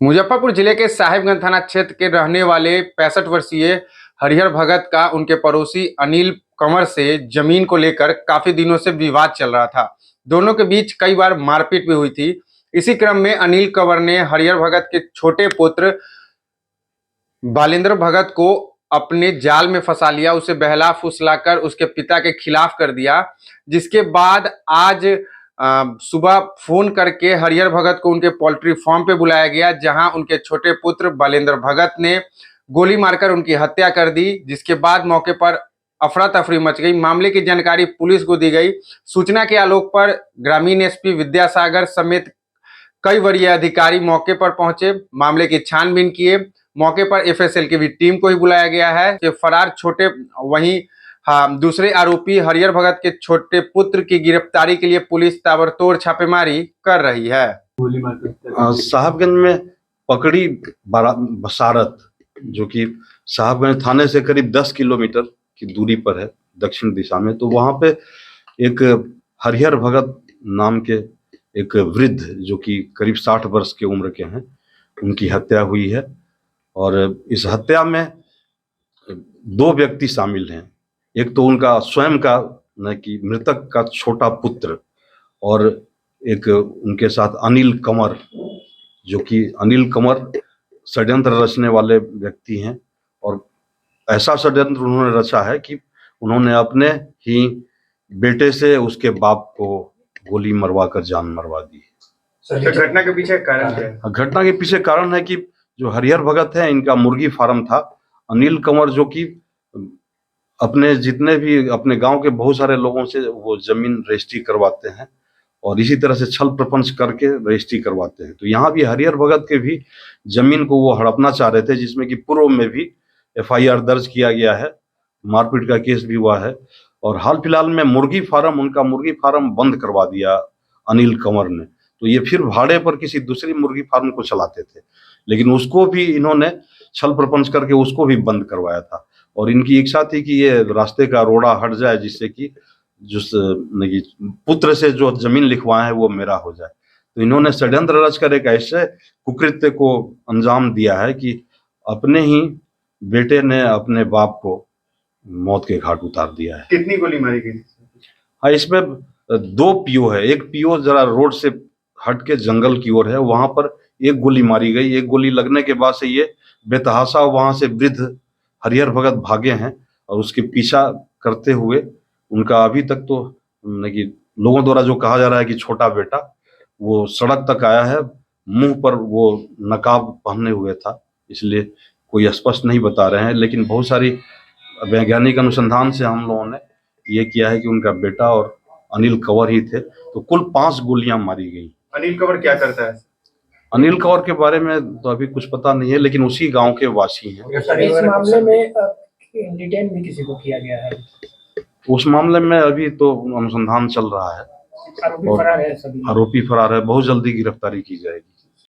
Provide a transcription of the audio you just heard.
मुजफ्फरपुर जिले के साहिबगंज थाना क्षेत्र के रहने वाले 65 वर्षीय हरिहर भगत का उनके पड़ोसी अनिल कंवर से जमीन को लेकर काफी दिनों से विवाद चल रहा था। दोनों के बीच कई बार मारपीट भी हुई थी। इसी क्रम में अनिल कंवर ने हरिहर भगत के छोटे पुत्र बालेंद्र भगत को अपने जाल में फंसा लिया, उसे बहला फुसलाकर उसके पिता के खिलाफ कर दिया। जिसके बाद आज सुबह फोन करके हरिहर भगत को उनके पोल्ट्री फार्म पे बुलाया गया, जहां उनके छोटे पुत्र बालेंद्र भगत ने गोली मारकर उनकी हत्या कर दी। जिसके बाद मौके पर अफरा तफरी मच गई। मामले की जानकारी पुलिस को दी गई। सूचना के आलोक पर ग्रामीण एसपी विद्यासागर समेत कई वरीय अधिकारी मौके पर पहुंचे, मामले की छानबीन किए। मौके पर एफएसएल की भी टीम को ही बुलाया गया है कि फरार छोटे वहीं दूसरे आरोपी हरिहर भगत के छोटे पुत्र की गिरफ्तारी के लिए पुलिस ताबड़तोड़ छापेमारी कर रही है। साहबगंज में पकड़ी बसारत, जो कि साहबगंज थाने से करीब 10 किलोमीटर की दूरी पर है दक्षिण दिशा में, तो वहां पे एक हरिहर भगत नाम के एक वृद्ध जो कि करीब 60 वर्ष के उम्र के हैं, उनकी हत्या हुई है। और इस हत्या में 2 व्यक्ति शामिल हैं। एक तो उनका स्वयं का न कि मृतक का छोटा पुत्र, और एक उनके साथ अनिल कंवर, जो कि अनिल कंवर षड्यंत्र रचने वाले व्यक्ति हैं। और ऐसा षड्यंत्र उन्होंने रचा है कि उन्होंने अपने ही बेटे से उसके बाप को गोली मरवा कर जान मरवा दी। घटना के पीछे कारण क्या है? घटना के पीछे कारण है कि जो हरिहर भगत है, इनका मुर्गी फार्म था। अनिल कंवर जो कि अपने जितने भी अपने गांव के बहुत सारे लोगों से वो जमीन रजिस्ट्री करवाते हैं और इसी तरह से छल प्रपंच करके रजिस्ट्री करवाते हैं। तो यहाँ भी हरिहर भगत के भी जमीन को वो हड़पना चाह रहे थे, जिसमें कि पूर्व में भी एफआईआर दर्ज किया गया है, मारपीट का केस भी हुआ है। और हाल फिलहाल में उनका मुर्गी फार्म बंद करवा दिया अनिल कंवर ने। तो ये फिर भाड़े पर किसी दूसरी मुर्गी फार्म को चलाते थे, लेकिन उसको भी इन्होंने छल प्रपंच करके उसको भी बंद करवाया था। और इनकी इच्छा थी कि ये रास्ते का रोड़ा हट जाए, जिससे कि पुत्र से जो जमीन लिखवाए हैं वो मेरा हो जाए। तो इन्होंने षड्यंत्र रचकर एक ऐसे कुकृत्य को अंजाम दिया है कि अपने ही बेटे ने अपने बाप को मौत के घाट उतार दिया है। कितनी गोली मारी गई? हाँ, इसमें 2 पीओ है। एक पीओ जरा रोड से हट के जंगल की ओर है, वहां पर एक गोली मारी गई। एक गोली लगने के बाद से ये बेतहाशा वहां से वृद्ध हरिहर भगत भागे हैं, और उसके पीछा करते हुए उनका अभी तक तो लोगों द्वारा जो कहा जा रहा है कि छोटा बेटा वो सड़क तक आया है। मुंह पर वो नकाब पहने हुए था, इसलिए कोई स्पष्ट नहीं बता रहे हैं, लेकिन बहुत सारी वैज्ञानिक अनुसंधान से हम लोगों ने ये किया है कि उनका बेटा और अनिल कंवर ही थे। तो कुल 5 गोलियां मारी गई। अनिल कंवर क्या करता है? अनिल कंवर के बारे में तो अभी कुछ पता नहीं है, लेकिन उसी गांव के वासी हैं। इस मामले में डिटेन भी किसी को किया गया है? उस मामले में अभी तो अनुसंधान चल रहा है। आरोपी फरार है, सभी आरोपी फरार है, बहुत जल्दी गिरफ्तारी की जाएगी।